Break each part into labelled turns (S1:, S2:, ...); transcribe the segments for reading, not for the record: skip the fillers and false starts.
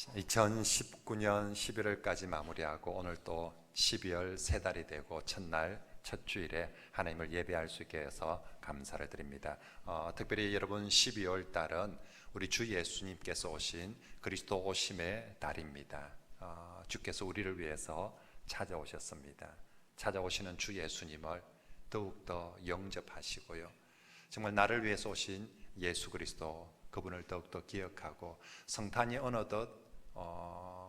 S1: 2019년 11월까지 마무리하고 오늘 또 12월 세 달이 되고 첫날 첫 주일에 하나님을 예배할 수 있게 해서 감사를 드립니다. 특별히 여러분 12월 달은 우리 주 예수님께서 오신 그리스도 오심의 달입니다. 주께서 우리를 위해서 찾아오셨습니다. 찾아오시는 주 예수님을 더욱더 영접하시고요. 정말 나를 위해서 오신 예수 그리스도 그분을 더욱더 기억하고 성탄이 어느덧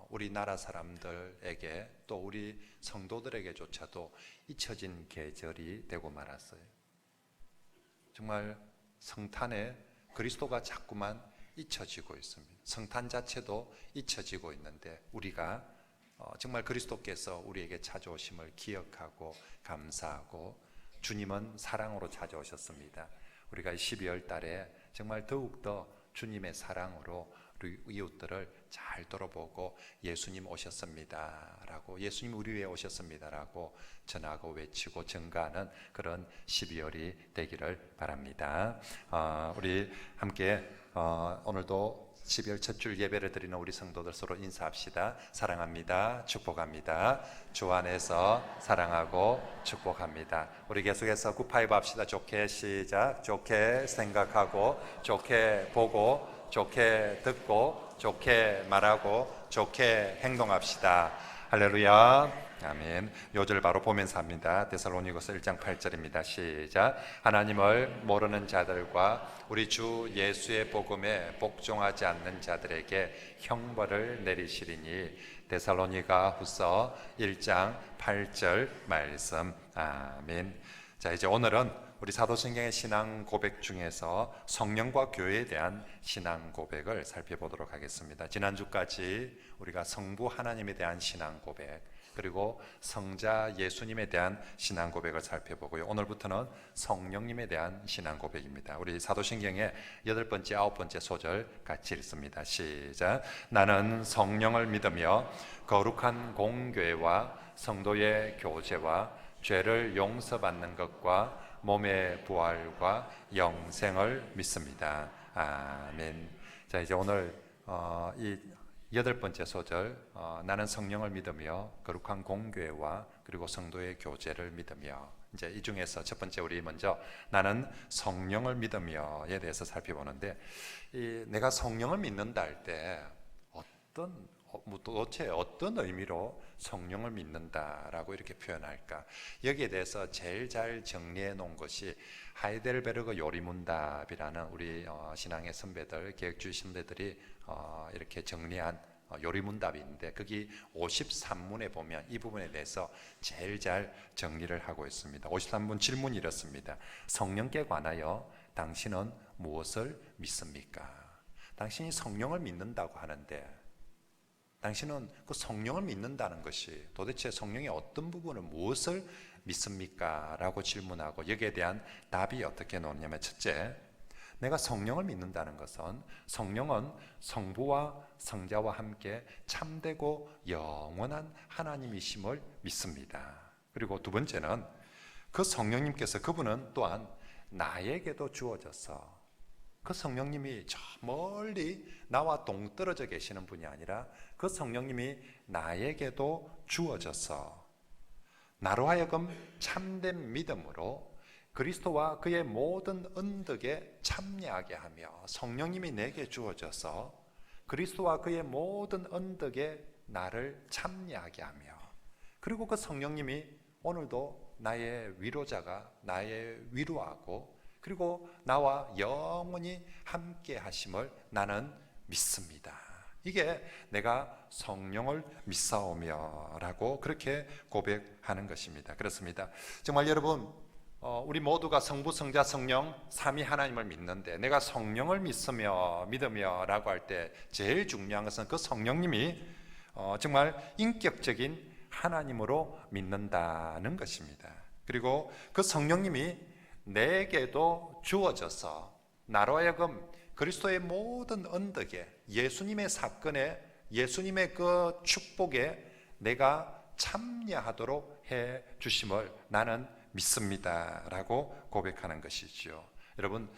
S1: 우리나라 사람들에게 또 우리 성도들에게조차도 잊혀진 계절이 되고 말았어요. 정말 성탄에 그리스도가 자꾸만 잊혀지고 있습니다. 성탄 자체도 잊혀지고 있는데 우리가 정말 그리스도께서 우리에게 찾아오심을 기억하고 감사하고 주님은 사랑으로 찾아오셨습니다. 우리가 12월 달에 정말 더욱더 주님의 사랑으로 우리 이웃들을 잘 돌아보고 예수님 오셨습니다 라고, 예수님 우리 위해 오셨습니다 라고 전하고 외치고 증가하는 그런 12월이 되기를 바랍니다. 우리 함께 오늘도 12월 첫 줄 예배를 드리는 우리 성도들 서로 인사합시다. 사랑합니다. 축복합니다. 주 안에서 사랑하고 축복합니다. 우리 계속해서 굿파이브 합시다. 좋게 시작. 좋게 생각하고 좋게 보고 좋게 듣고 좋게 말하고 좋게 행동합시다. 할렐루야. 아멘. 요절 바로 보면서 합니다. 데살로니가서 1장 8절입니다. 시작. 하나님을 모르는 자들과 우리 주 예수의 복음에 복종하지 않는 자들에게 형벌을 내리시리니. 데살로니가 후서 1장 8절 말씀. 아멘. 자, 이제 오늘은 우리 사도신경의 신앙 고백 중에서 성령과 교회에 대한 신앙 고백을 살펴보도록 하겠습니다. 지난주까지 우리가 성부 하나님에 대한 신앙 고백, 그리고 성자 예수님에 대한 신앙 고백을 살펴보고요. 오늘부터는 성령님에 대한 신앙 고백입니다. 우리 사도신경의 8번째, 9번째 소절 같이 읽습니다. 시작. 나는 성령을 믿으며 거룩한 공교회와 성도의 교제와 죄를 용서받는 것과 몸의 부활과 영생을 믿습니다. 아멘. 자, 이제 오늘 이 8번째 소절, 나는 성령을 믿으며 거룩한 공교회와 그리고 성도의 교제를 믿으며, 이제 이 중에서 첫 번째 우리 먼저 나는 성령을 믿으며에 대해서 살펴보는데, 내가 성령을 믿는다 할 때 도대체 어떤 의미로 성령을 믿는다라고 이렇게 표현할까? 여기에 대해서 제일 잘 정리해 놓은 것이 하이델베르그 요리문답이라는 우리 신앙의 선배들, 개혁주의 선배들이 이렇게 정리한 요리문답이 있는데, 거기 53문에 보면 이 부분에 대해서 제일 잘 정리를 하고 있습니다. 53문 질문이 이렇습니다. 성령께 관하여 당신은 무엇을 믿습니까? 당신이 성령을 믿는다고 하는데 당신은 그 성령을 믿는다는 것이 도대체 성령의 어떤 부분을 무엇을 믿습니까? 라고 질문하고 여기에 대한 답이 어떻게 나오냐면, 첫째, 내가 성령을 믿는다는 것은 성령은 성부와 성자와 함께 참되고 영원한 하나님이심을 믿습니다. 그리고 두 번째는 그 성령님께서, 그분은 또한 나에게도 주어져서, 그 성령님이 저 멀리 나와 동떨어져 계시는 분이 아니라 그 성령님이 나에게도 주어져서 나로 하여금 참된 믿음으로 그리스도와 그의 모든 언덕에 참여하게 하며, 성령님이 내게 주어져서 그리스도와 그의 모든 언덕에 나를 참여하게 하며, 그리고 그 성령님이 오늘도 나의 위로자가, 나의 위로하고 그리고 나와 영원히 함께 하심을 나는 믿습니다. 이게 내가 성령을 믿사오며 라고 그렇게 고백하는 것입니다. 그렇습니다. 정말 여러분, 우리 모두가 성부, 성자, 성령 삼위 하나님을 믿는데, 내가 성령을 믿으며 라고 할 때 제일 중요한 것은 그 성령님이 정말 인격적인 하나님으로 믿는다는 것입니다. 그리고 그 성령님이 내게도 주어져서 나로 하여금 그리스도의 모든 언덕에, 예수님의 사건에, 예수님의 그 축복에 내가 참여하도록 해 주심을 나는 믿습니다 라고 고백하는 것이죠. 여러분,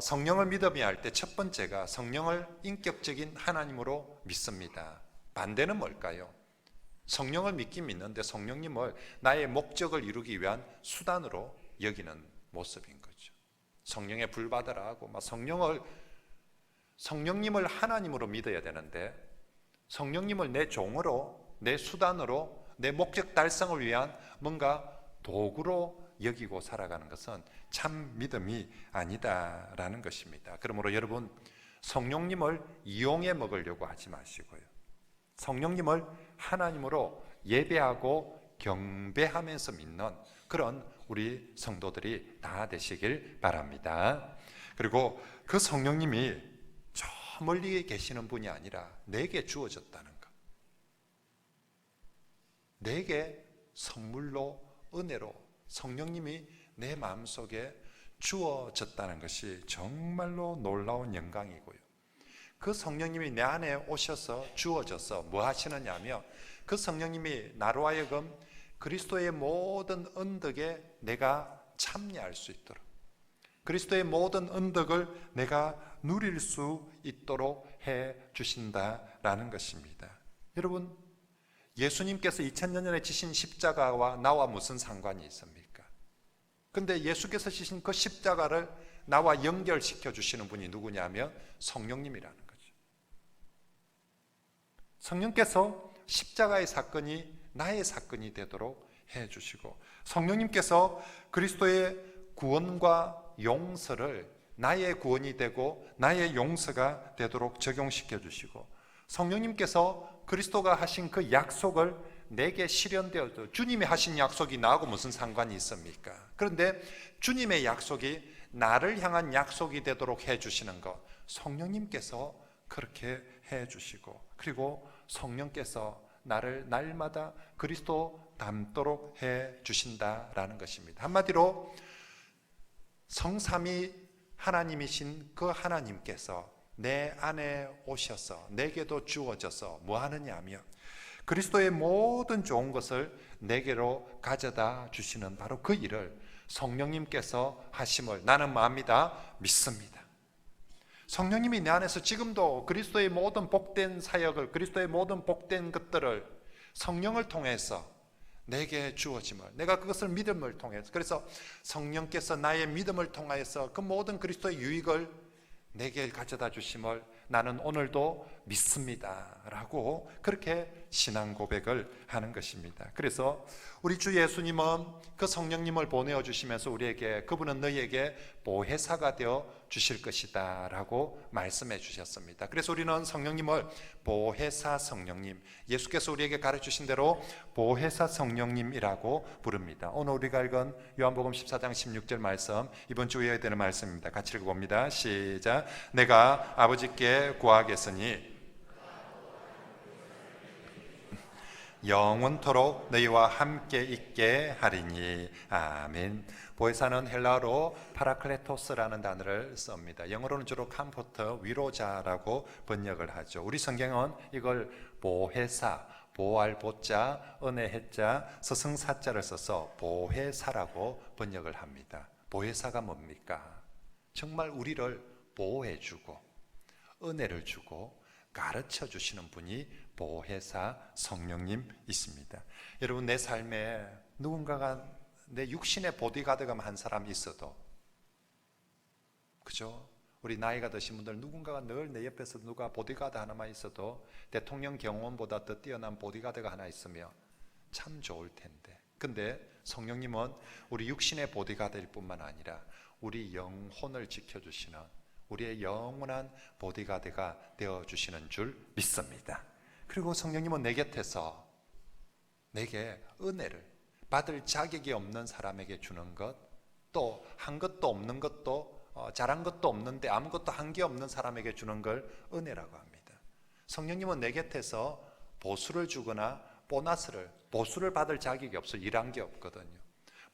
S1: 성령을 믿음이야 할 때 첫 번째가 성령을 인격적인 하나님으로 믿습니다. 반대는 뭘까요? 성령을 믿긴 믿는데 성령님을 나의 목적을 이루기 위한 수단으로 여기는 모습인 거죠. 성령에 불받으라 하고 막 성령님을 하나님으로 믿어야 되는데 성령님을 내 종으로, 내 수단으로, 내 목적 달성을 위한 뭔가 도구로 여기고 살아가는 것은 참 믿음이 아니다라는 것입니다. 그러므로 여러분, 성령님을 이용해 먹으려고 하지 마시고요. 성령님을 하나님으로 예배하고 경배하면서 믿는 그런 우리 성도들이 다 되시길 바랍니다. 그리고 그 성령님이 저 멀리 계시는 분이 아니라 내게 주어졌다는 것, 내게 선물로, 은혜로 성령님이 내 마음속에 주어졌다는 것이 정말로 놀라운 영광이고요. 그 성령님이 내 안에 오셔서 주어져서 뭐 하시느냐며, 그 성령님이 나로 하여금 그리스도의 모든 언덕에 내가 참여할 수 있도록, 그리스도의 모든 언덕을 내가 누릴 수 있도록 해 주신다라는 것입니다. 여러분, 예수님께서 2000년 전에 지신 십자가와 나와 무슨 상관이 있습니까? 근데 예수께서 지신 그 십자가를 나와 연결시켜 주시는 분이 누구냐면 성령님이라는 거죠. 성령께서 십자가의 사건이 나의 사건이 되도록 해 주시고, 성령님께서 그리스도의 구원과 용서를 나의 구원이 되고 나의 용서가 되도록 적용시켜 주시고, 성령님께서 그리스도가 하신 그 약속을 내게 실현되어도, 주님이 하신 약속이 나하고 무슨 상관이 있습니까? 그런데 주님의 약속이 나를 향한 약속이 되도록 해 주시는 것, 성령님께서 그렇게 해 주시고, 그리고 성령께서 나를 날마다 그리스도 닮도록 해 주신다라는 것입니다. 한마디로 성삼위 하나님이신 그 하나님께서 내 안에 오셔서 내게도 주어져서 뭐 하느냐 하면 그리스도의 모든 좋은 것을 내게로 가져다 주시는 바로 그 일을 성령님께서 하심을 나는 뭐합니다? 믿습니다. 성령님이 내 안에서 지금도 그리스도의 모든 복된 사역을, 그리스도의 모든 복된 것들을 성령을 통해서 내게 주어짐을, 내가 그것을 믿음을 통해서, 그래서 성령께서 나의 믿음을 통하여서 그 모든 그리스도의 유익을 내게 가져다 주심을 나는 오늘도 믿습니다 라고 그렇게 신앙 고백을 하는 것입니다. 그래서 우리 주 예수님은 그 성령님을 보내어 주시면서 우리에게, 그분은 너희에게 보혜사가 되어 주실 것이다 라고 말씀해 주셨습니다. 그래서 우리는 성령님을 보혜사 성령님, 예수께서 우리에게 가르치신 대로 보혜사 성령님이라고 부릅니다. 오늘 우리가 읽은 요한복음 14장 16절 말씀, 이번 주 외워야 되는 말씀입니다. 같이 읽어봅니다. 시작. 내가 아버지께 구하겠으니 영원토록 너희와 함께 있게 하리니. 아멘. 보혜사는 헬라어로 파라클레토스라는 단어를 씁니다. 영어로는 주로 컴포터, 위로자라고 번역을 하죠. 우리 성경은 이걸 보혜사, 보할 보자, 은혜 해자, 서승사자를 써서 보혜사라고 번역을 합니다. 보혜사가 뭡니까? 정말 우리를 보호해주고 은혜를 주고 가르쳐 주시는 분이 보혜사 성령님 있습니다. 여러분, 내 삶에 누군가가 내 육신의 보디가드가 한 사람이 있어도, 그죠? 우리 나이가 드신 분들 누군가가 늘 내 옆에서 누가 보디가드 하나만 있어도 대통령 경호원보다 더 뛰어난 보디가드가 하나 있으면 참 좋을 텐데, 근데 성령님은 우리 육신의 보디가드일 뿐만 아니라 우리 영혼을 지켜주시는 우리의 영원한 보디가드가 되어주시는 줄 믿습니다. 그리고 성령님은 내 곁에서 내게 은혜를 받을 자격이 없는 사람에게 주는 것, 또 한 것도 없는 것도 잘한 것도 없는데 아무것도 한 게 없는 사람에게 주는 걸 은혜라고 합니다. 성령님은 내 곁에서 보수를 주거나 보수를 받을 자격이 없어요. 일한 게 없거든요.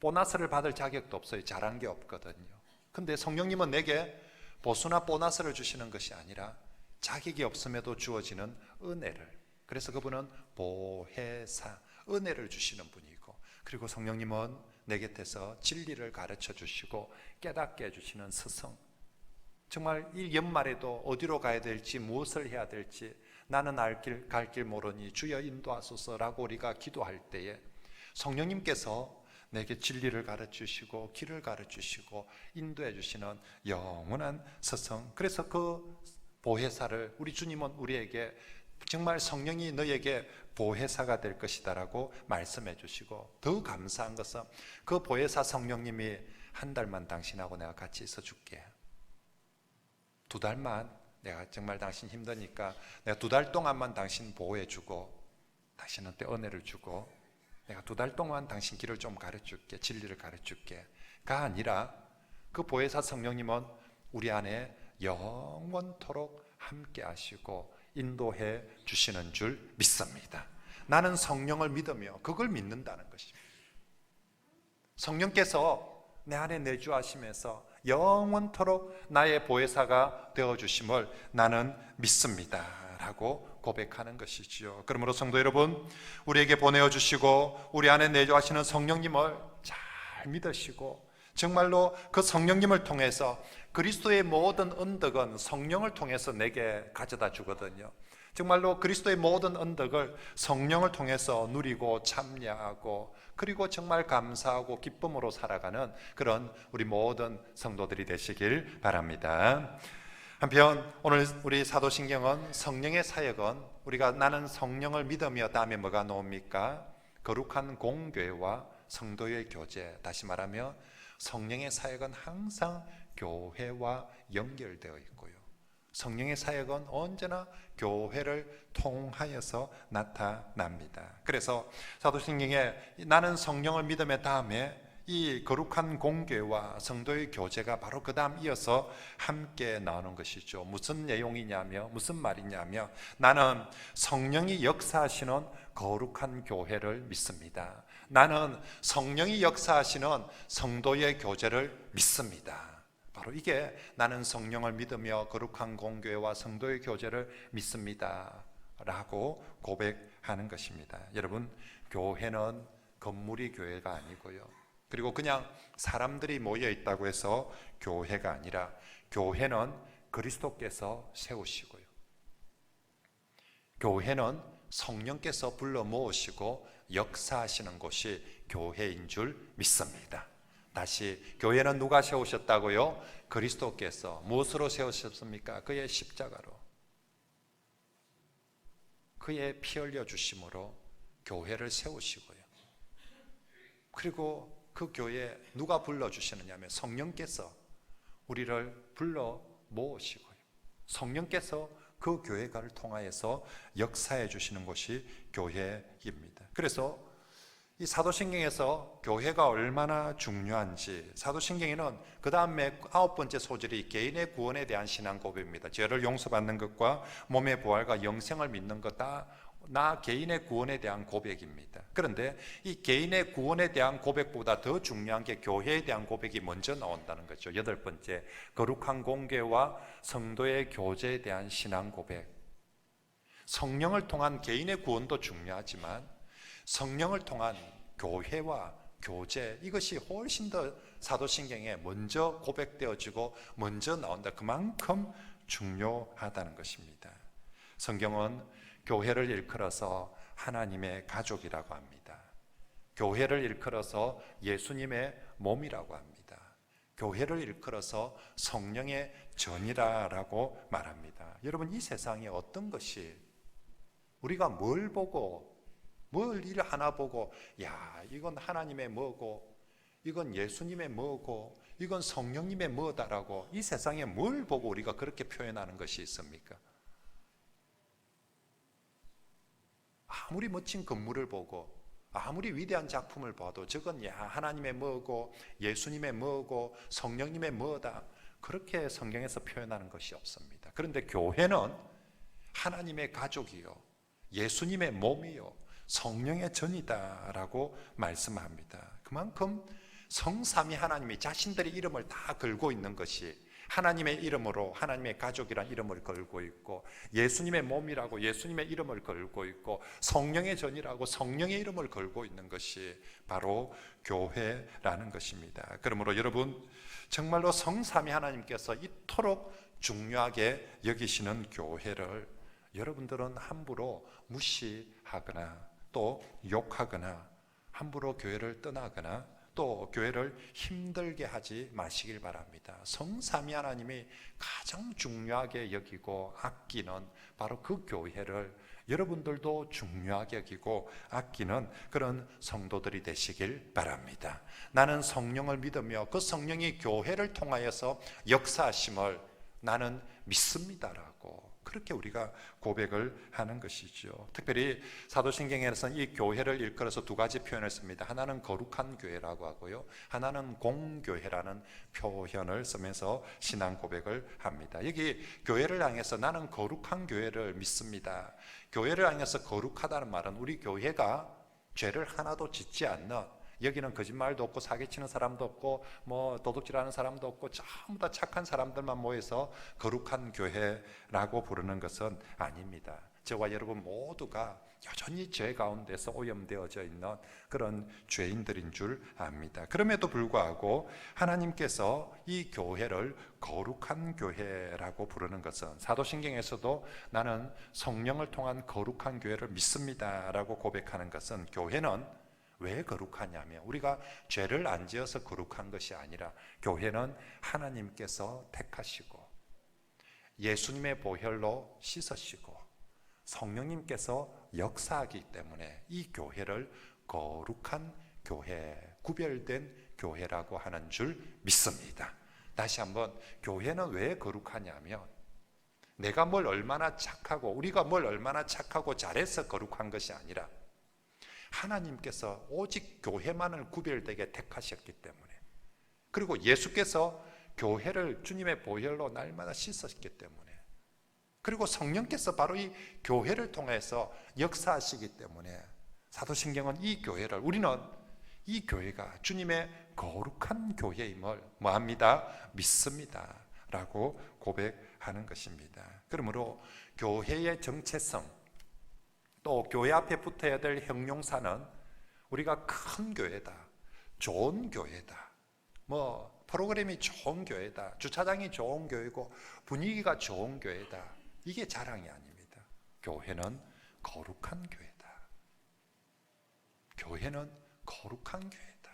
S1: 보너스를 받을 자격도 없어요. 잘한 게 없거든요. 근데 성령님은 내게 보수나 보너스를 주시는 것이 아니라 자격이 없음에도 주어지는 은혜를, 그래서 그분은 보혜사, 은혜를 주시는 분이고, 그리고 성령님은 내 곁에서 진리를 가르쳐 주시고 깨닫게 해주시는 스승, 정말 이 연말에도 어디로 가야 될지 무엇을 해야 될지 나는 갈 길 모르니 주여 인도하소서라고 우리가 기도할 때에 성령님께서 내게 진리를 가르치시고 길을 가르치시고 인도해 주시는 영원한 스승, 그래서 그 보혜사를 우리 주님은 우리에게 정말 성령이 너에게 보혜사가 될 것이다 라고 말씀해 주시고, 더 감사한 것은 그 보혜사 성령님이 한 달만 당신하고 내가 같이 있어 줄게, 2달만 내가 정말 당신 힘드니까 내가 2달 동안만 당신 보호해 주고 당신한테 은혜를 주고 내가 2달 동안 당신 길을 좀 가르쳐줄게, 진리를 가르쳐줄게 가 아니라 그 보혜사 성령님은 우리 안에 영원토록 함께 하시고 인도해 주시는 줄 믿습니다. 나는 성령을 믿으며 그걸 믿는다는 것입니다. 성령께서 내 안에 내주하시면서 영원토록 나의 보혜사가 되어주심을 나는 믿습니다 라고 고백하는 것이지요. 그러므로 성도 여러분, 우리에게 보내어주시고 우리 안에 내주하시는 성령님을 잘 믿으시고, 정말로 그 성령님을 통해서 그리스도의 모든 언덕은 성령을 통해서 내게 가져다 주거든요. 정말로 그리스도의 모든 언덕을 성령을 통해서 누리고 참여하고 그리고 정말 감사하고 기쁨으로 살아가는 그런 우리 모든 성도들이 되시길 바랍니다. 한편 오늘 우리 사도신경은 성령의 사역은 우리가 나는 성령을 믿으며 다음에 뭐가 나옵니까? 거룩한 공교회와 성도의 교제, 다시 말하면 성령의 사역은 항상 교회와 연결되어 있고요, 성령의 사역은 언제나 교회를 통하여서 나타납니다. 그래서 사도신경에 나는 성령을 믿음의 다음에 이 거룩한 공교회와 성도의 교제가 바로 그 다음 이어서 함께 나오는 것이죠. 무슨 내용이냐며 무슨 말이냐며 나는 성령이 역사하시는 거룩한 교회를 믿습니다. 나는 성령이 역사하시는 성도의 교제를 믿습니다. 바로 이게 나는 성령을 믿으며 거룩한 공교회와 성도의 교제를 믿습니다 라고 고백하는 것입니다. 여러분, 교회는 건물이 교회가 아니고요, 그리고 그냥 사람들이 모여 있다고 해서 교회가 아니라 교회는 그리스도께서 세우시고요, 교회는 성령께서 불러 모으시고 역사하시는 곳이 교회인 줄 믿습니다. 다시, 교회는 누가 세우셨다고요? 그리스도께서. 무엇으로 세우셨습니까? 그의 십자가로, 그의 피 흘려 주심으로 교회를 세우시고요, 그리고 그 교회에 누가 불러주시느냐 하면 성령께서 우리를 불러 모으시고요, 성령께서 그 교회가를 통하여서 역사해 주시는 것이 교회입니다. 그래서 이 사도신경에서 교회가 얼마나 중요한지, 사도신경에는 그 다음에 9번째 소절이 개인의 구원에 대한 신앙 고백입니다. 죄를 용서받는 것과 몸의 부활과 영생을 믿는 것 다 나 개인의 구원에 대한 고백입니다. 그런데 이 개인의 구원에 대한 고백보다 더 중요한 게 교회에 대한 고백이 먼저 나온다는 거죠. 8번째, 거룩한 공교회와 성도의 교제에 대한 신앙 고백. 성령을 통한 개인의 구원도 중요하지만 성령을 통한 교회와 교제, 이것이 훨씬 더 사도신경에 먼저 고백되어지고 먼저 나온다. 그만큼 중요하다는 것입니다. 성경은 교회를 일컬어서 하나님의 가족이라고 합니다. 교회를 일컬어서 예수님의 몸이라고 합니다. 교회를 일컬어서 성령의 전이라고 말합니다. 여러분, 이 세상에 어떤 것이 우리가 뭘 보고 뭘 일 하나 보고 야 이건 하나님의 뭐고 이건 예수님의 뭐고 이건 성령님의 뭐다라고 이 세상에 뭘 보고 우리가 그렇게 표현하는 것이 있습니까? 아무리 멋진 건물을 보고 아무리 위대한 작품을 봐도 저건 야 하나님의 뭐고 예수님의 뭐고 성령님의 뭐다, 그렇게 성경에서 표현하는 것이 없습니다. 그런데 교회는 하나님의 가족이요, 예수님의 몸이요, 성령의 전이다라고 말씀합니다. 그만큼 성삼위 하나님이 자신들의 이름을 다 걸고 있는 것이 하나님의 이름으로 하나님의 가족이란 이름을 걸고 있고, 예수님의 몸이라고 예수님의 이름을 걸고 있고, 성령의 전이라고 성령의 이름을 걸고 있는 것이 바로 교회라는 것입니다. 그러므로 여러분, 정말로 성삼위 하나님께서 이토록 중요하게 여기시는 교회를 여러분들은 함부로 무시하거나 또 욕하거나 함부로 교회를 떠나거나 또 교회를 힘들게 하지 마시길 바랍니다. 성삼위 하나님이 가장 중요하게 여기고 아끼는 바로 그 교회를 여러분들도 중요하게 여기고 아끼는 그런 성도들이 되시길 바랍니다. 나는 성령을 믿으며 그 성령이 교회를 통하여서 역사하심을 나는 믿습니다라고 그렇게 우리가 고백을 하는 것이죠. 특별히 사도신경에서는 이 교회를 일컬어서 두 가지 표현을 씁니다. 하나는 거룩한 교회라고 하고요, 하나는 공교회라는 표현을 쓰면서 신앙 고백을 합니다. 여기 교회를 향해서 나는 거룩한 교회를 믿습니다. 교회를 향해서 거룩하다는 말은 우리 교회가 죄를 하나도 짓지 않는, 여기는 거짓말도 없고 사기치는 사람도 없고 뭐 도둑질하는 사람도 없고 전부 다 착한 사람들만 모여서 거룩한 교회라고 부르는 것은 아닙니다. 저와 여러분 모두가 여전히 죄 가운데서 오염되어져 있는 그런 죄인들인 줄 압니다. 그럼에도 불구하고 하나님께서 이 교회를 거룩한 교회라고 부르는 것은, 사도신경에서도 나는 성령을 통한 거룩한 교회를 믿습니다라고 고백하는 것은, 교회는 왜 거룩하냐면 우리가 죄를 안 지어서 거룩한 것이 아니라 교회는 하나님께서 택하시고 예수님의 보혈로 씻으시고 성령님께서 역사하기 때문에 이 교회를 거룩한 교회, 구별된 교회라고 하는 줄 믿습니다. 다시 한번, 교회는 왜 거룩하냐면 내가 뭘 얼마나 착하고 우리가 뭘 얼마나 착하고 잘해서 거룩한 것이 아니라 하나님께서 오직 교회만을 구별되게 택하셨기 때문에, 그리고 예수께서 교회를 주님의 보혈로 날마다 씻었기 때문에, 그리고 성령께서 바로 이 교회를 통해서 역사하시기 때문에 사도신경은 이 교회를, 우리는 이 교회가 주님의 거룩한 교회임을 뭐합니다? 믿습니다 라고 고백하는 것입니다. 그러므로 교회의 정체성, 또 교회 앞에 붙어야 될 형용사는 우리가 큰 교회다, 좋은 교회다, 뭐 프로그램이 좋은 교회다, 주차장이 좋은 교회고 분위기가 좋은 교회다, 이게 자랑이 아닙니다. 교회는 거룩한 교회다. 교회는 거룩한 교회다.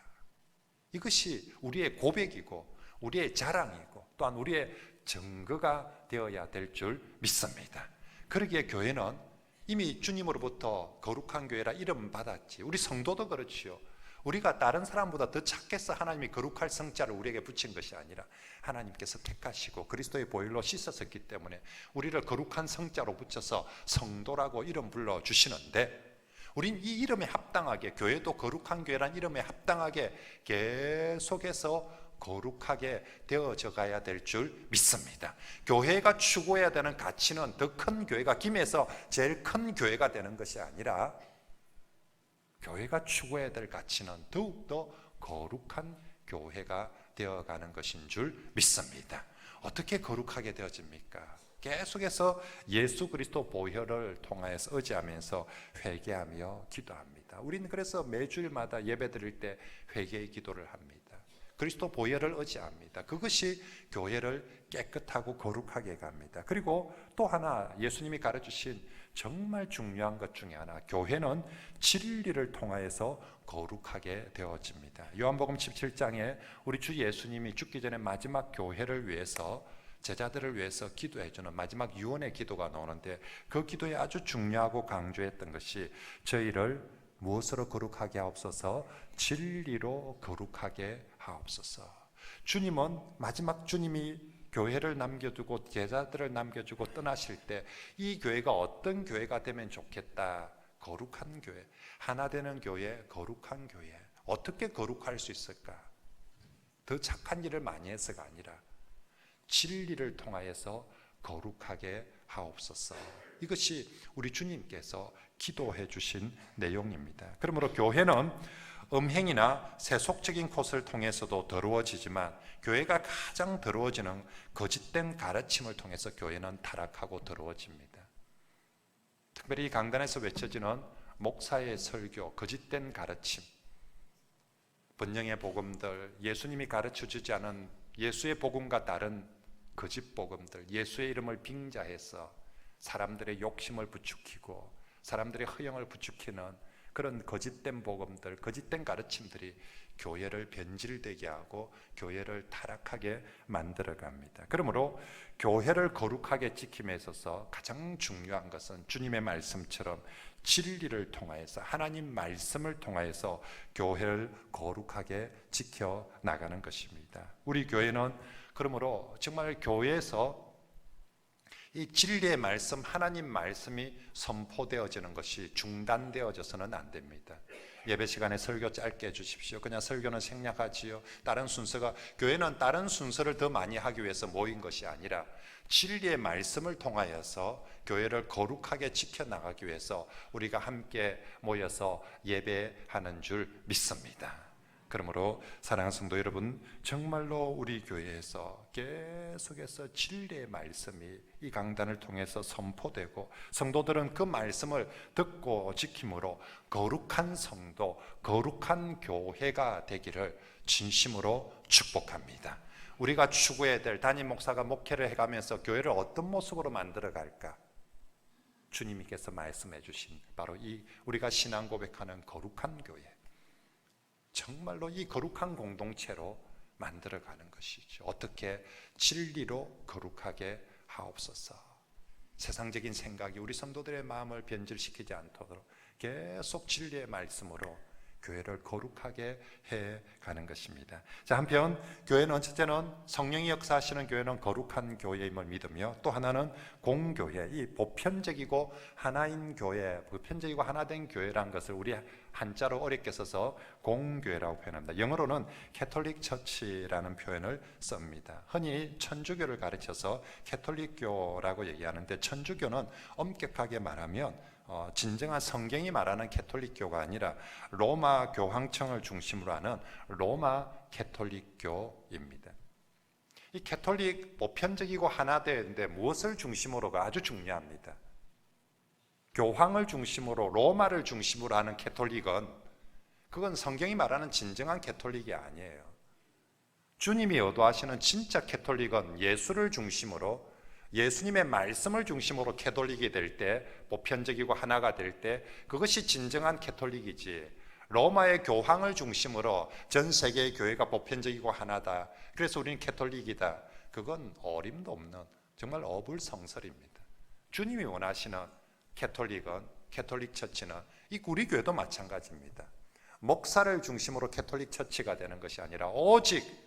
S1: 이것이 우리의 고백이고 우리의 자랑이고 또한 우리의 증거가 되어야 될 줄 믿습니다. 그러기에 교회는 이미 주님으로부터 거룩한 교회라 이름 받았지. 우리 성도도 그렇지요. 우리가 다른 사람보다 더 착해서 하나님이 거룩할 성자를 우리에게 붙인 것이 아니라 하나님께서 택하시고 그리스도의 보혈로 씻었기 때문에 우리를 거룩한 성자로 붙여서 성도라고 이름 불러주시는데, 우린 이 이름에 합당하게, 교회도 거룩한 교회란 이름에 합당하게 계속해서 거룩하게 되어져 가야 될 줄 믿습니다. 교회가 추구해야 되는 가치는 더 큰 교회가, 김에서 제일 큰 교회가 되는 것이 아니라 교회가 추구해야 될 가치는 더욱더 거룩한 교회가 되어가는 것인 줄 믿습니다. 어떻게 거룩하게 되어집니까? 계속해서 예수 그리스도 보혈을 통하여서 의지하면서 회개하며 기도합니다. 우리는 그래서 매주일마다 예배 드릴 때 회개의 기도를 합니다. 그리스도 보혈을 의지합니다. 그것이 교회를 깨끗하고 거룩하게 합니다. 그리고 또 하나 예수님이 가르치신 정말 중요한 것 중에 하나, 교회는 진리를 통하여서 거룩하게 되어집니다. 요한복음 17장에 우리 주 예수님이 죽기 전에 마지막 교회를 위해서, 제자들을 위해서 기도해 주는 마지막 유언의 기도가 나오는데, 그 기도에 아주 중요하고 강조했던 것이 저희를 무엇으로 거룩하게 하옵소서? 진리로 거룩하게 하옵소서. 주님은 마지막, 주님이 교회를 남겨두고 제자들을 남겨주고 떠나실 때 이 교회가 어떤 교회가 되면 좋겠다? 거룩한 교회, 하나 되는 교회, 거룩한 교회. 어떻게 거룩할 수 있을까? 더 착한 일을 많이 해서가 아니라 진리를 통하여서 거룩하게 하옵소서. 이것이 우리 주님께서 기도해 주신 내용입니다. 그러므로 교회는 음행이나 세속적인 것을 통해서도 더러워지지만 교회가 가장 더러워지는 거짓된 가르침을 통해서 교회는 타락하고 더러워집니다. 특별히 이 강단에서 외쳐지는 목사의 설교, 거짓된 가르침, 번영의 복음들, 예수님이 가르쳐주지 않은 예수의 복음과 다른 거짓 복음들, 예수의 이름을 빙자해서 사람들의 욕심을 부추기고 사람들의 허영을 부추기는 그런 거짓된 복음들, 거짓된 가르침들이 교회를 변질되게 하고 교회를 타락하게 만들어갑니다. 그러므로 교회를 거룩하게 지킴에 있어서 가장 중요한 것은 주님의 말씀처럼 진리를 통하여서 하나님 말씀을 통하여서 교회를 거룩하게 지켜나가는 것입니다. 우리 교회는 그러므로 정말 교회에서 이 진리의 말씀, 하나님 말씀이 선포되어지는 것이 중단되어져서는 안 됩니다. 예배 시간에 설교 짧게 해주십시오. 그냥 설교는 생략하지요. 다른 순서가, 교회는 다른 순서를 더 많이 하기 위해서 모인 것이 아니라 진리의 말씀을 통하여서 교회를 거룩하게 지켜나가기 위해서 우리가 함께 모여서 예배하는 줄 믿습니다. 그러므로 사랑하는 성도 여러분, 정말로 우리 교회에서 계속해서 진리의 말씀이 이 강단을 통해서 선포되고 성도들은 그 말씀을 듣고 지킴으로 거룩한 성도, 거룩한 교회가 되기를 진심으로 축복합니다. 우리가 추구해야 될, 담임 목사가 목회를 해가면서 교회를 어떤 모습으로 만들어 갈까? 주님께서 말씀해 주신 바로 이 우리가 신앙 고백하는 거룩한 교회, 정말로 이 거룩한 공동체로 만들어가는 것이죠. 어떻게? 진리로 거룩하게 하옵소서. 세상적인 생각이 우리 성도들의 마음을 변질시키지 않도록 계속 진리의 말씀으로 교회를 거룩하게 해가는 것입니다. 자, 한편 교회는 첫째는 성령이 역사하시는 교회는 거룩한 교회임을 믿으며, 또 하나는 공교회, 이 보편적이고 하나인 교회, 보편적이고 하나된 교회라는 것을 우리 한자로 어렵게 써서 공교회라고 표현합니다. 영어로는 캐톨릭 처치라는 표현을 씁니다. 흔히 천주교를 가르쳐서 캐톨릭교라고 얘기하는데, 천주교는 엄격하게 말하면 진정한 성경이 말하는 캐톨릭교가 아니라 로마 교황청을 중심으로 하는 로마 캐톨릭교입니다. 이 캐톨릭 보편적이고 하나되는데 무엇을 중심으로가 아주 중요합니다. 교황을 중심으로, 로마를 중심으로 하는 캐톨릭은, 그건 성경이 말하는 진정한 캐톨릭이 아니에요. 주님이 의도하시는 진짜 캐톨릭은 예수를 중심으로, 예수님의 말씀을 중심으로 캐톨릭이 될 때, 보편적이고 하나가 될 때, 그것이 진정한 캐톨릭이지, 로마의 교황을 중심으로 전 세계의 교회가 보편적이고 하나다, 그래서 우리는 캐톨릭이다, 그건 어림도 없는 정말 어불성설입니다. 주님이 원하시는 캐톨릭은, 캐톨릭 처치는, 이 우리 교회도 마찬가지입니다. 목사를 중심으로 캐톨릭 처치가 되는 것이 아니라 오직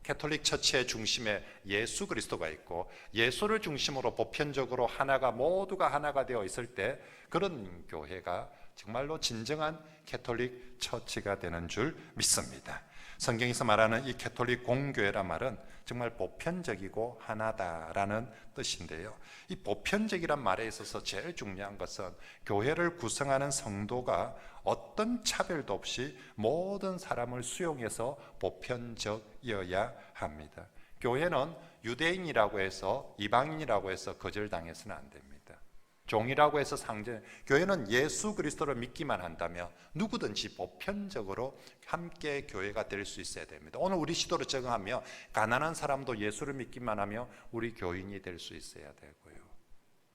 S1: 캐톨릭 처치의 중심에 예수 그리스도가 있고, 예수를 중심으로 보편적으로 하나가, 모두가 하나가 되어 있을 때 그런 교회가 정말로 진정한 캐톨릭 처치가 되는 줄 믿습니다. 성경에서 말하는 이 캐톨릭 공교회란 말은 정말 보편적이고 하나다라는 뜻인데요, 이 보편적이란 말에 있어서 제일 중요한 것은 교회를 구성하는 성도가 어떤 차별도 없이 모든 사람을 수용해서 보편적이어야 합니다. 교회는 유대인이라고 해서, 이방인이라고 해서 거절당해서는 안 됩니다. 종이라고 해서 상징, 교회는 예수 그리스도를 믿기만 한다면 누구든지 보편적으로 함께 교회가 될 수 있어야 됩니다. 오늘 우리 시도를 적용하며 가난한 사람도 예수를 믿기만 하며 우리 교인이 될 수 있어야 되고요,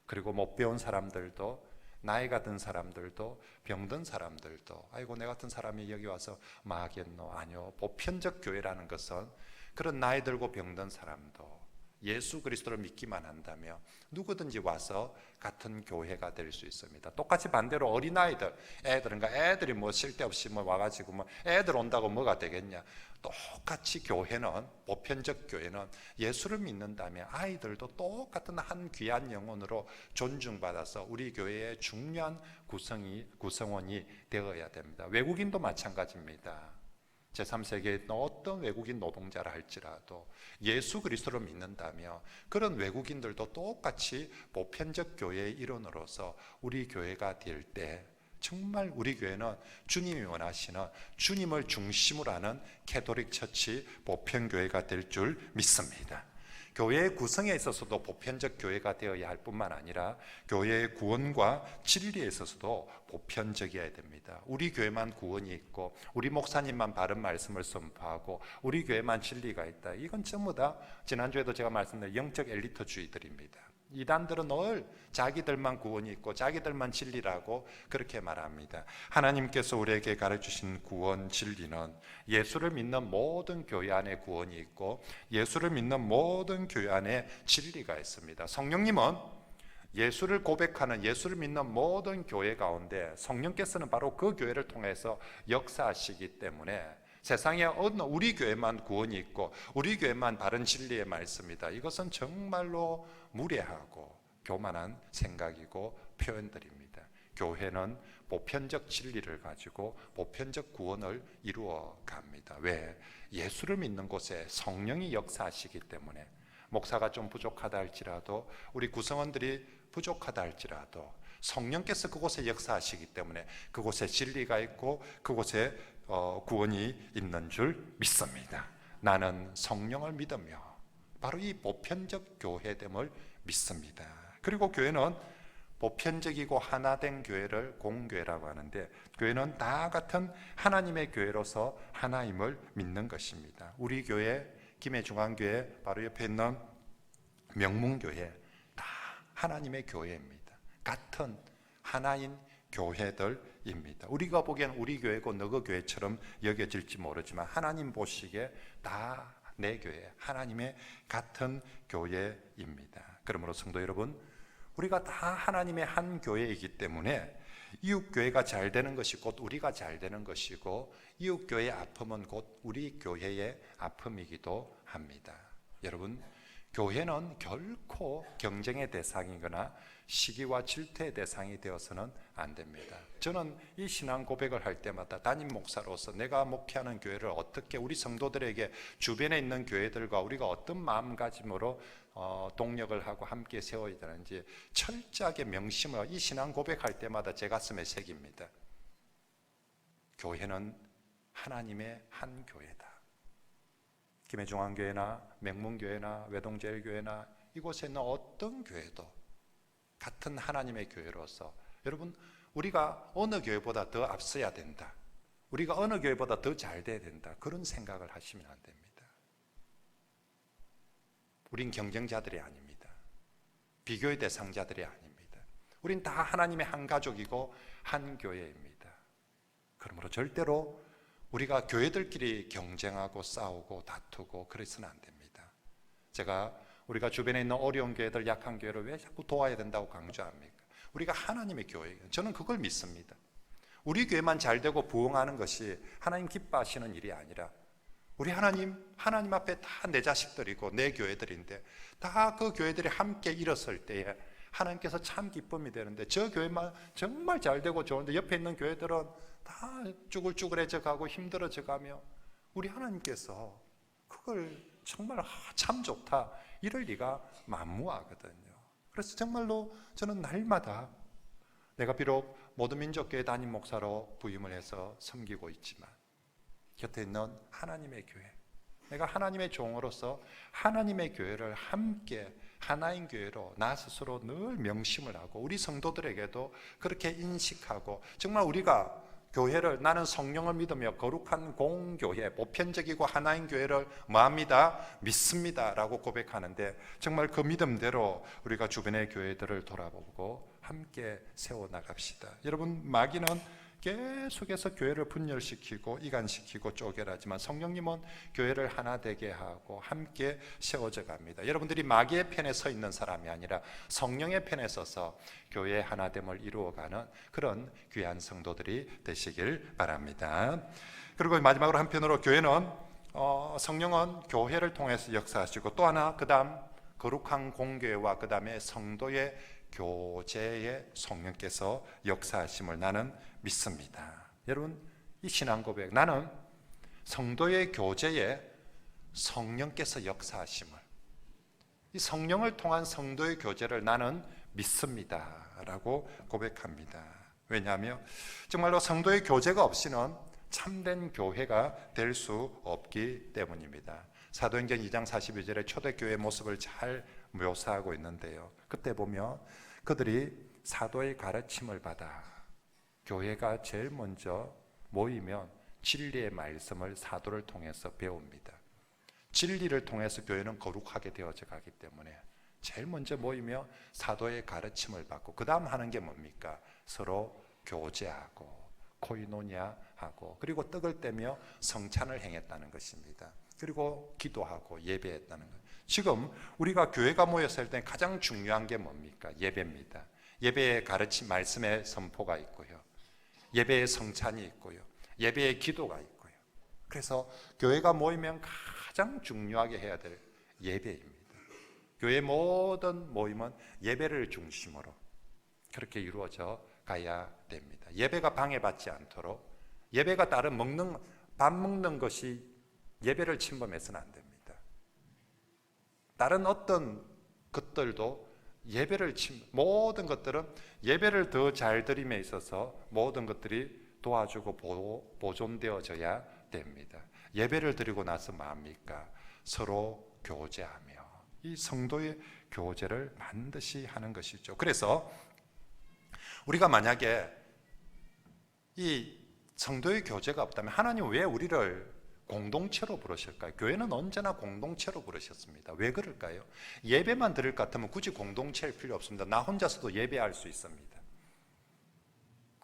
S1: 그리고 못 배운 사람들도, 나이가 든 사람들도, 병든 사람들도, 아이고 내 같은 사람이 여기 와서 뭐 하겠노? 아니요, 보편적 교회라는 것은 그런 나이 들고 병든 사람도 예수 그리스도를 믿기만 한다면 누구든지 와서 같은 교회가 될 수 있습니다. 똑같이 반대로 어린아이들, 애들이 뭐 쓸데없이 뭐 와가지고 뭐 애들 온다고 뭐가 되겠냐? 똑같이 교회는, 보편적 교회는 예수를 믿는다면 아이들도 똑같은 한 귀한 영혼으로 존중받아서 우리 교회의 중요한 구성원이 되어야 됩니다. 외국인도 마찬가지입니다. 제3세계의 어떤 외국인 노동자라 할지라도 예수 그리스도를 믿는다며 그런 외국인들도 똑같이 보편적 교회의 일원으로서 우리 교회가 될 때 정말 우리 교회는 주님이 원하시는 주님을 중심으로 하는 캐톨릭 처치 보편교회가 될 줄 믿습니다. 교회의 구성에 있어서도 보편적 교회가 되어야 할 뿐만 아니라 교회의 구원과 진리에 있어서도 보편적이어야 됩니다. 우리 교회만 구원이 있고 우리 목사님만 바른 말씀을 선포하고 우리 교회만 진리가 있다, 이건 전부 다 지난주에도 제가 말씀드린 영적 엘리트주의들입니다. 이단들은 늘 자기들만 구원이 있고 자기들만 진리라고 그렇게 말합니다. 하나님께서 우리에게 가르치신 구원 진리는 예수를 믿는 모든 교회 안에 구원이 있고 예수를 믿는 모든 교회 안에 진리가 있습니다. 성령님은 예수를 고백하는, 예수를 믿는 모든 교회 가운데 성령께서는 바로 그 교회를 통해서 역사하시기 때문에 세상에 어느 우리 교회만 구원이 있고 우리 교회만 바른 진리의 말씀이다, 이것은 정말로 무례하고 교만한 생각이고 표현들입니다. 교회는 보편적 진리를 가지고 보편적 구원을 이루어 갑니다. 왜? 예수를 믿는 곳에 성령이 역사하시기 때문에. 목사가 좀 부족하다 할지라도, 우리 구성원들이 부족하다 할지라도 성령께서 그곳에 역사하시기 때문에 그곳에 진리가 있고 그곳에 구원이 있는 줄 믿습니다. 나는 성령을 믿으며 바로 이 보편적 교회됨을 믿습니다. 그리고 교회는 보편적이고 하나된 교회를 공교회라고 하는데, 교회는 다 같은 하나님의 교회로서 하나임을 믿는 것입니다. 우리 교회, 김해중앙교회 바로 옆에 있는 명문교회 다 하나님의 교회입니다. 같은 하나인 교회들입니다. 우리가 보기엔 우리 교회고 너그 교회처럼 여겨질지 모르지만 하나님 보시기에 다 내 교회, 하나님의 같은 교회입니다. 그러므로 성도 여러분, 우리가 다 하나님의 한 교회이기 때문에 이웃 교회가 잘 되는 것이 곧 우리가 잘 되는 것이고 이웃 교회의 아픔은 곧 우리 교회의 아픔이기도 합니다. 여러분, 교회는 결코 경쟁의 대상이거나 시기와 질투의 대상이 되어서는 안 됩니다. 저는 이 신앙 고백을 할 때마다 담임 목사로서 내가 목회하는 교회를 어떻게 우리 성도들에게 주변에 있는 교회들과 우리가 어떤 마음가짐으로 동력을 하고 함께 세워야 되는지 철저하게 명심을, 이 신앙 고백할 때마다 제 가슴에 새깁니다. 교회는 하나님의 한 교회다. 김해중앙교회나 명문교회나 외동제일교회나 이곳에 있는 어떤 교회도 같은 하나님의 교회로서, 여러분, 우리가 어느 교회보다 더 앞서야 된다, 우리가 어느 교회보다 더 잘 돼야 된다, 그런 생각을 하시면 안 됩니다. 우린 경쟁자들이 아닙니다. 비교의 대상자들이 아닙니다. 우린 다 하나님의 한 가족이고 한 교회입니다. 그러므로 절대로 우리가 교회들끼리 경쟁하고 싸우고 다투고 그래서는 안 됩니다. 제가 우리가 주변에 있는 어려운 교회들, 약한 교회를 왜 자꾸 도와야 된다고 강조합니까? 우리가 하나님의 교회예요. 저는 그걸 믿습니다. 우리 교회만 잘 되고 부흥하는 것이 하나님 기뻐하시는 일이 아니라, 우리 하나님 앞에 다 내 자식들이고 내 교회들인데 다 그 교회들이 함께 일었을 때에 하나님께서 참 기쁨이 되는데, 저 교회만 정말 잘 되고 좋은데 옆에 있는 교회들은 다 쭈글쭈글해져 가고 힘들어져 가며 우리 하나님께서 그걸 정말 참 좋다 이럴 리가 만무하거든요. 그래서 정말로 저는 날마다 내가 비록 모든 민족교회 담임 목사로 부임을 해서 섬기고 있지만 곁에 있는 하나님의 교회, 내가 하나님의 종으로서 하나님의 교회를 함께 하나인 교회로 나 스스로 늘 명심을 하고 우리 성도들에게도 그렇게 인식하고, 정말 우리가 교회를, 나는 성령을 믿으며 거룩한 공교회, 보편적이고 하나인 교회를 뭐합니다? 믿습니다 라고 고백하는데, 정말 그 믿음대로 우리가 주변의 교회들을 돌아보고 함께 세워나갑시다. 여러분, 마귀는 계속해서 교회를 분열시키고 이간시키고 쪼개라지만 성령님은 교회를 하나 되게 하고 함께 세워져 갑니다. 여러분들이 마귀의 편에 서 있는 사람이 아니라 성령의 편에 서서 교회의 하나됨을 이루어가는 그런 귀한 성도들이 되시길 바랍니다. 그리고 마지막으로 한편으로 교회는 성령은 교회를 통해서 역사하시고, 또 하나 그 다음 거룩한 공교회와 그 다음에 성도의 교제에 성령께서 역사하심을 나는 믿습니다. 여러분, 이 신앙 고백, 나는 성도의 교제에 성령께서 역사하심을, 이 성령을 통한 성도의 교제를 나는 믿습니다 라고 고백합니다. 왜냐하면 정말로 성도의 교제가 없이는 참된 교회가 될 수 없기 때문입니다. 사도행전 2장 42절에 초대교회의 모습을 잘 묘사하고 있는데요. 그때 보면 그들이 사도의 가르침을 받아 교회가 제일 먼저 모이면 진리의 말씀을 사도를 통해서 배웁니다. 진리를 통해서 교회는 거룩하게 되어져 가기 때문에 제일 먼저 모이며 사도의 가르침을 받고 그 다음 하는 게 뭡니까? 서로 교제하고 코이노니아하고 그리고 떡을 떼며 성찬을 행했다는 것입니다. 그리고 기도하고 예배했다는 것. 지금 우리가 교회가 모였을 때 가장 중요한 게 뭡니까? 예배입니다. 예배의 가르침 말씀의 선포가 있고요. 예배의 성찬이 있고요. 예배의 기도가 있고요. 그래서 교회가 모이면 가장 중요하게 해야 될 예배입니다. 교회 모든 모임은 예배를 중심으로 그렇게 이루어져 가야 됩니다. 예배가 방해받지 않도록 예배가 다른 밥 먹는 것이 예배를 침범해서는 안 됩니다. 다른 어떤 것들도 모든 것들은 예배를 더 잘 드림에 있어서 모든 것들이 도와주고 보존되어져야 됩니다. 예배를 드리고 나서 뭡니까? 서로 교제하며 이 성도의 교제를 반드시 하는 것이죠. 그래서 우리가 만약에 이 성도의 교제가 없다면 하나님 왜 우리를 공동체로 부르실까요? 교회는 언제나 공동체로 부르셨습니다. 왜 그럴까요? 예배만 드릴 것 같으면 굳이 공동체일 필요 없습니다. 나 혼자서도 예배할 수 있습니다.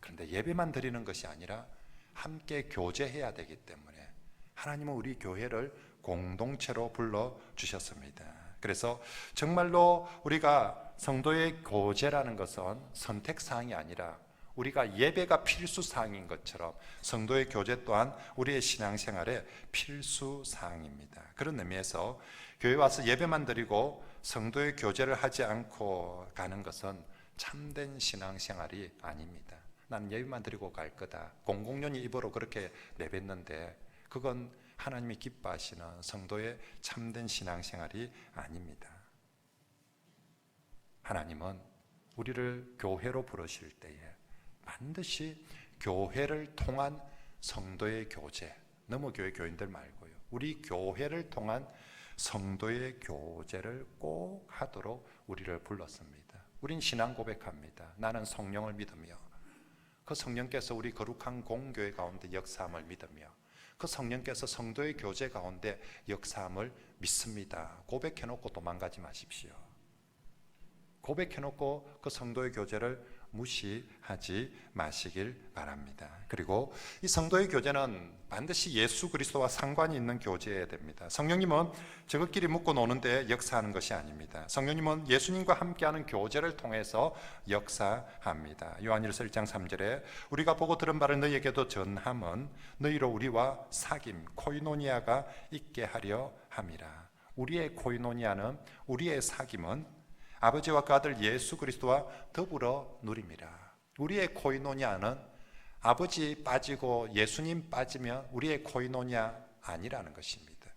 S1: 그런데 예배만 드리는 것이 아니라 함께 교제해야 되기 때문에 하나님은 우리 교회를 공동체로 불러주셨습니다. 그래서 정말로 우리가 성도의 교제라는 것은 선택사항이 아니라 우리가 예배가 필수사항인 것처럼 성도의 교제 또한 우리의 신앙생활의 필수사항입니다. 그런 의미에서 교회 와서 예배만 드리고 성도의 교제를 하지 않고 가는 것은 참된 신앙생활이 아닙니다. 나는 예배만 드리고 갈 거다. 공공연히 입으로 그렇게 내뱉는데 그건 하나님이 기뻐하시는 성도의 참된 신앙생활이 아닙니다. 하나님은 우리를 교회로 부르실 때에 반드시 교회를 통한 성도의 교제, 너무 교회 교인들 말고요. 우리 교회를 통한 성도의 교제를 꼭 하도록 우리를 불렀습니다. 우린 신앙 고백합니다. 나는 성령을 믿으며 그 성령께서 우리 거룩한 공교회 가운데 역사함을 믿으며 그 성령께서 성도의 교제 가운데 역사함을 믿습니다. 고백해놓고 도망가지 마십시오. 고백해놓고 그 성도의 교제를 무시하지 마시길 바랍니다. 그리고 이 성도의 교제는 반드시 예수 그리스도와 상관이 있는 교제여야 됩니다. 성령님은 저것끼리 묻고 노는데 역사하는 것이 아닙니다. 성령님은 예수님과 함께하는 교제를 통해서 역사합니다. 요한일서 1장 3절에 우리가 보고 들은 바를 너희에게도 전함은 너희로 우리와 사귐 코이노니아가 있게 하려 함이라. 우리의 코이노니아는 우리의 사귐은 아버지와 그 아들 예수 그리스도와 더불어 누립니다. 우리의 코이노니아는 아버지 빠지고 예수님 빠지면 우리의 코이노니아 아니라는 것입니다.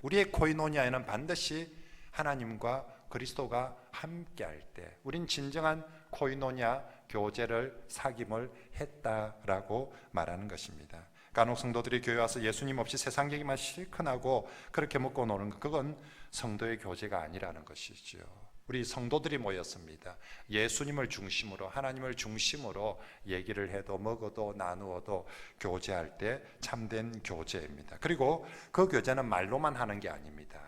S1: 우리의 코이노니아에는 반드시 하나님과 그리스도가 함께할 때 우린 진정한 코이노니아 교제를 사귐을 했다라고 말하는 것입니다. 간혹 성도들이 교회 와서 예수님 없이 세상 얘기만 실컷 하고 그렇게 먹고 노는 것, 그건 성도의 교제가 아니라는 것이죠. 우리 성도들이 모였습니다. 예수님을 중심으로 하나님을 중심으로 얘기를 해도 먹어도 나누어도 교제할 때 참된 교제입니다. 그리고 그 교제는 말로만 하는 게 아닙니다.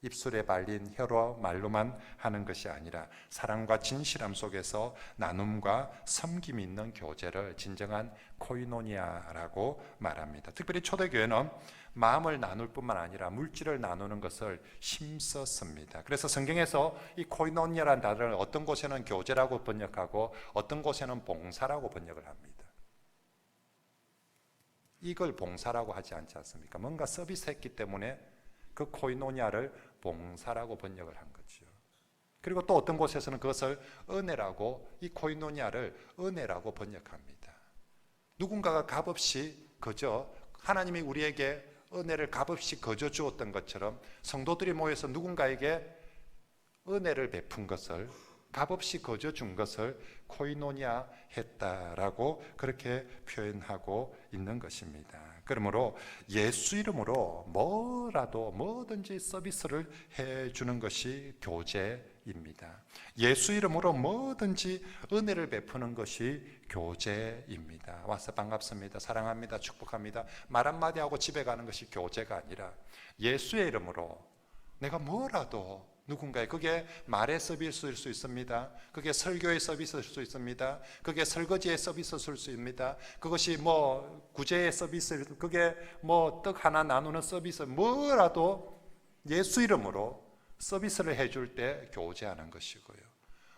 S1: 입술에 발린 혀로 말로만 하는 것이 아니라 사랑과 진실함 속에서 나눔과 섬김이 있는 교제를 진정한 코이노니아라고 말합니다. 특별히 초대교회는 마음을 나눌 뿐만 아니라 물질을 나누는 것을 힘썼습니다. 그래서 성경에서 이 코이노니아라는 단어를 어떤 곳에는 교제라고 번역하고 어떤 곳에는 봉사라고 번역을 합니다. 이걸 봉사라고 하지 않지 않습니까? 뭔가 서비스했기 때문에 그 코이노니아를 봉사라고 번역을 한 거죠. 그리고 또 어떤 곳에서는 그것을 은혜라고, 이 코이노니아를 은혜라고 번역합니다. 누군가가 값없이 거저 하나님이 우리에게 은혜를 값없이 거저 주었던 것처럼 성도들이 모여서 누군가에게 은혜를 베푼 것을 값없이 거저 준 것을 코이노니아 했다라고 그렇게 표현하고 있는 것입니다. 그러므로 예수 이름으로 뭐든지 서비스를 해주는 것이 교제입니다. 예수 이름으로 뭐든지 은혜를 베푸는 것이 교제입니다. 와서 반갑습니다, 사랑합니다, 축복합니다 말 한마디 하고 집에 가는 것이 교제가 아니라 예수의 이름으로 내가 뭐라도 누군가의, 그게 말의 서비스일 수 있습니다. 그게 설교의 서비스일 수 있습니다. 그게 설거지의 서비스일 수 있습니다. 그것이 구제의 서비스, 그게 떡 하나 나누는 서비스, 뭐라도 예수 이름으로 서비스를 해줄 때 교제하는 것이고요.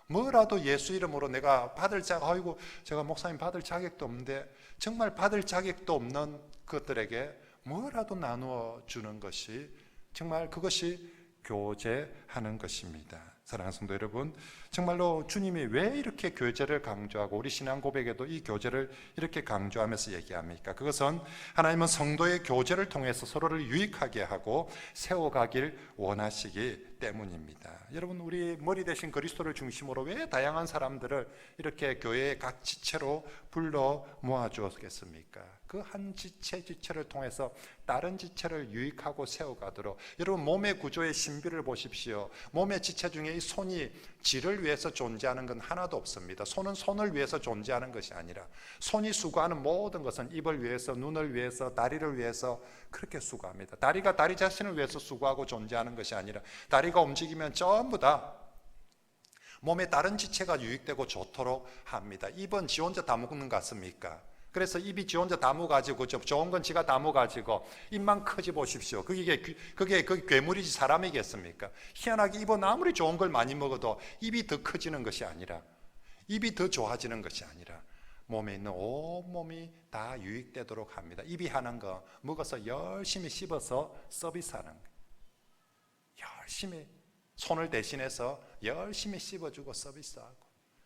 S1: 뭐라도 예수 이름으로 내가 아이고 제가 목사님 받을 자격도 없는데, 정말 받을 자격도 없는 것들에게 뭐라도 나누어 주는 것이, 정말 그것이 교제하는 것입니다. 사랑하는 성도 여러분, 정말로 주님이 왜 이렇게 교제를 강조하고 우리 신앙 고백에도 이 교제를 이렇게 강조하면서 얘기합니까? 그것은 하나님은 성도의 교제를 통해서 서로를 유익하게 하고 세워가길 원하시기 때문입니다. 여러분, 우리 머리 대신 그리스도를 중심으로 왜 다양한 사람들을 이렇게 교회의 각 지체로 불러 모아주었겠습니까? 그 한 지체를 통해서 다른 지체를 유익하고 세워가도록. 여러분, 몸의 구조의 신비를 보십시오. 몸의 지체 중에 이 손이 질을 위해서 존재하는 건 하나도 없습니다. 손은 손을 위해서 존재하는 것이 아니라 손이 수고하는 모든 것은 입을 위해서, 눈을 위해서, 다리를 위해서 그렇게 수고합니다. 다리가 다리 자신을 위해서 수고하고 존재하는 것이 아니라 다리가 움직이면 전부 다 몸의 다른 지체가 유익되고 좋도록 합니다. 입은 지 혼자 다 먹는 것 같습니까? 그래서 입이 지 혼자 다 먹어가지고 좋은 건 지가 다 먹어가지고 입만 커지 보십시오. 그게 괴물이지 사람이겠습니까? 희한하게 입은 아무리 좋은 걸 많이 먹어도 입이 더 커지는 것이 아니라, 입이 더 좋아지는 것이 아니라 몸에 있는 온몸이 다 유익되도록 합니다. 입이 하는 거 먹어서 열심히 씹어서 서비스하는 거, 열심히 손을 대신해서 열심히 씹어주고 서비스하고,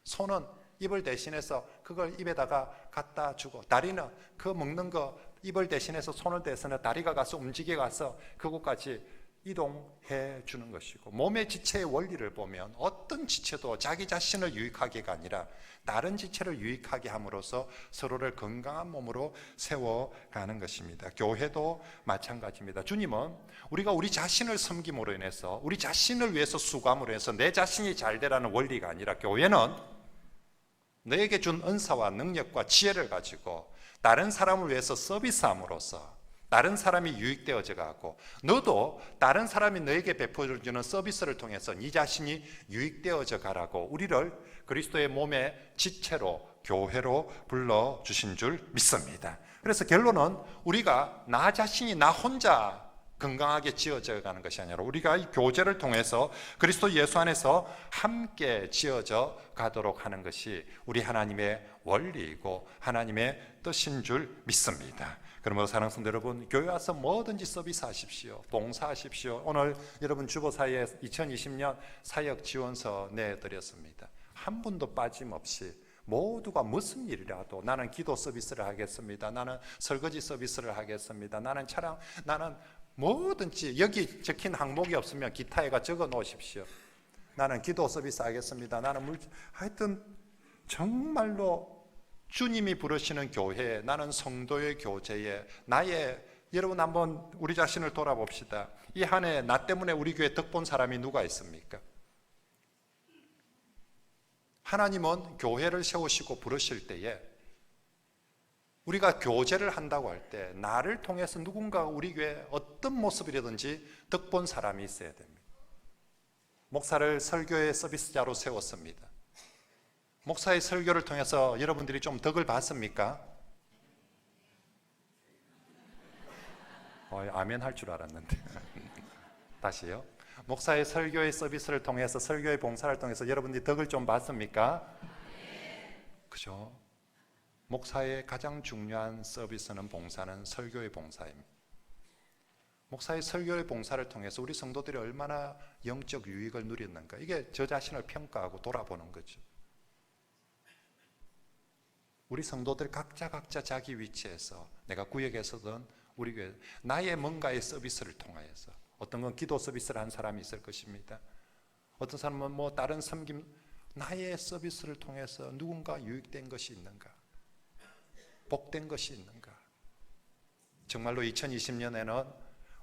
S1: 손은 입을 대신해서 그걸 입에다가 갖다 주고, 다리는 그 먹는 거 입을 대신해서 손을 대서는 다리가 가서 움직여 가서 그곳까지 이동해 주는 것이고, 몸의 지체의 원리를 보면 어떤 지체도 자기 자신을 유익하게가 아니라 다른 지체를 유익하게 함으로써 서로를 건강한 몸으로 세워가는 것입니다. 교회도 마찬가지입니다. 주님은 우리가 우리 자신을 섬김으로 인해서, 우리 자신을 위해서 수고함으로 해서 내 자신이 잘 되라는 원리가 아니라, 교회는 너에게 준 은사와 능력과 지혜를 가지고 다른 사람을 위해서 서비스함으로써 다른 사람이 유익되어져 가고, 너도 다른 사람이 너에게 베풀어주는 서비스를 통해서 네 자신이 유익되어져 가라고 우리를 그리스도의 몸의 지체로, 교회로 불러주신 줄 믿습니다. 그래서 결론은 우리가 나 자신이 나 혼자 건강하게 지어져 가는 것이 아니라 우리가 이 교제를 통해서 그리스도 예수 안에서 함께 지어져 가도록 하는 것이 우리 하나님의 원리이고 하나님의 뜻인 줄 믿습니다. 그러므로 사랑하는 성도 여러분, 교회 와서 뭐든지 서비스하십시오. 봉사하십시오. 오늘 여러분 주보사에 2020년 사역 지원서 내드렸습니다. 한 분도 빠짐없이 모두가 무슨 일이라도 나는 기도 서비스를 하겠습니다. 나는 설거지 서비스를 하겠습니다. 나는 뭐든지, 여기 적힌 항목이 없으면 기타에가 적어 놓으십시오. 나는 기도 서비스 하겠습니다. 하여튼 정말로 주님이 부르시는 교회에, 나는 성도의 교제에, 여러분 한번 우리 자신을 돌아봅시다. 이 한 해 나 때문에 우리 교회 덕본 사람이 누가 있습니까? 하나님은 교회를 세우시고 부르실 때에 우리가 교제를 한다고 할 때 나를 통해서 누군가 우리 교회에 어떤 모습이라든지 덕본 사람이 있어야 됩니다. 목사를 설교의 서비스자로 세웠습니다. 목사의 설교를 통해서 여러분들이 좀 덕을 봤습니까? 아멘 할 줄 알았는데 다시요. 목사의 설교의 서비스를 통해서, 설교의 봉사를 통해서 여러분들이 덕을 좀 봤습니까? 그죠? 목사의 가장 중요한 서비스는, 봉사는 설교의 봉사입니다. 목사의 설교의 봉사를 통해서 우리 성도들이 얼마나 영적 유익을 누렸는가, 이게 저 자신을 평가하고 돌아보는 거죠. 우리 성도들 각자 자기 위치에서, 내가 구역에서든 우리 교회, 나의 뭔가의 서비스를 통하여서, 어떤 건 기도 서비스를 한 사람이 있을 것입니다. 어떤 사람은 다른 섬김, 나의 서비스를 통해서 누군가 유익된 것이 있는가? 복된 것이 있는가? 정말로 2020년에는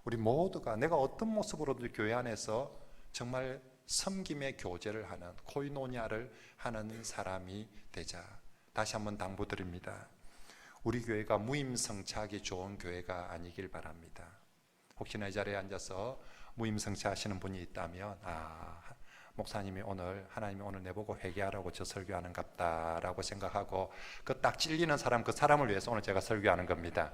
S1: 우리 모두가 내가 어떤 모습으로도 교회 안에서 정말 섬김의 교제를 하는, 코이노니아를 하는 사람이 되자. 다시 한번 당부드립니다. 우리 교회가 무임승차하기 좋은 교회가 아니길 바랍니다. 혹시나 이 자리에 앉아서 무임승차하시는 분이 있다면 목사님이 오늘, 하나님이 오늘 내보고 회개하라고 저 설교하는 갑다라고 생각하고 그 딱 찔리는 사람, 그 사람을 위해서 오늘 제가 설교하는 겁니다.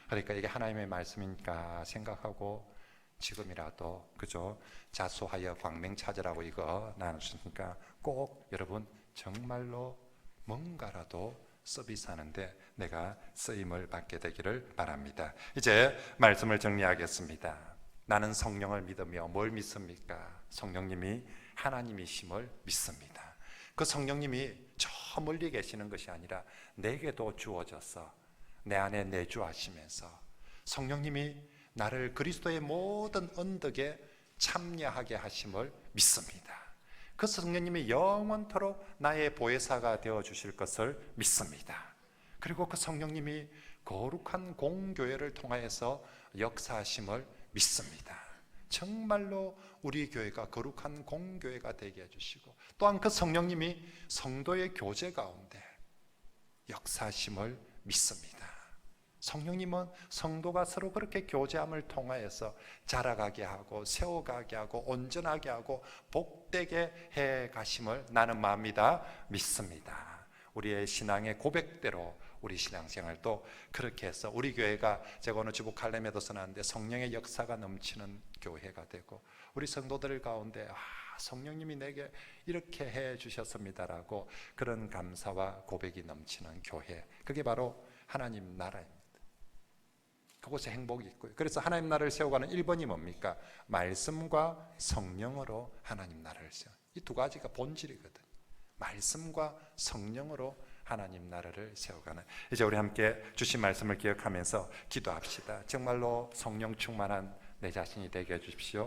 S1: 그러니까 이게 하나님의 말씀이니까 생각하고 지금이라도, 그죠? 자수하여 광명 찾으라고 이거 나누셨으니까 꼭 여러분 정말로 뭔가라도 서비스하는데 내가 쓰임을 받게 되기를 바랍니다. 이제 말씀을 정리하겠습니다. 나는 성령을 믿으며 뭘 믿습니까? 성령님이 하나님이심을 믿습니다. 그 성령님이 저 멀리 계시는 것이 아니라 내게도 주어져서 내 안에 내주하시면서 성령님이 나를 그리스도의 모든 언덕에 참여하게 하심을 믿습니다. 그 성령님이 영원토록 나의 보혜사가 되어주실 것을 믿습니다. 그리고 그 성령님이 거룩한 공교회를 통하여서 역사하심을 믿습니다. 정말로 우리 교회가 거룩한 공교회가 되게 해주시고 또한 그 성령님이 성도의 교제 가운데 역사하심을 믿습니다. 성령님은 성도가 서로 그렇게 교제함을 통하여서 자라가게 하고 세워가게 하고 온전하게 하고 복되게 해 가심을 나는 마음이다 믿습니다. 우리의 신앙의 고백대로 우리 신앙생활도 그렇게 해서 우리 교회가 제가 오늘 주보 칼럼에도 써놨는데 성령의 역사가 넘치는 교회가 되고 우리 성도들 가운데 성령님이 내게 이렇게 해 주셨습니다라고 그런 감사와 고백이 넘치는 교회, 그게 바로 하나님 나라입니다. 그곳에 행복이 있고요. 그래서 하나님 나라를 세워가는 1번이 뭡니까? 말씀과 성령으로 하나님 나라를 세워. 이 두 가지가 본질이거든요. 말씀과 성령으로 하나님 나라를 세워가는. 이제 우리 함께 주신 말씀을 기억하면서 기도합시다. 정말로 성령 충만한 내 자신이 되게 해주십시오.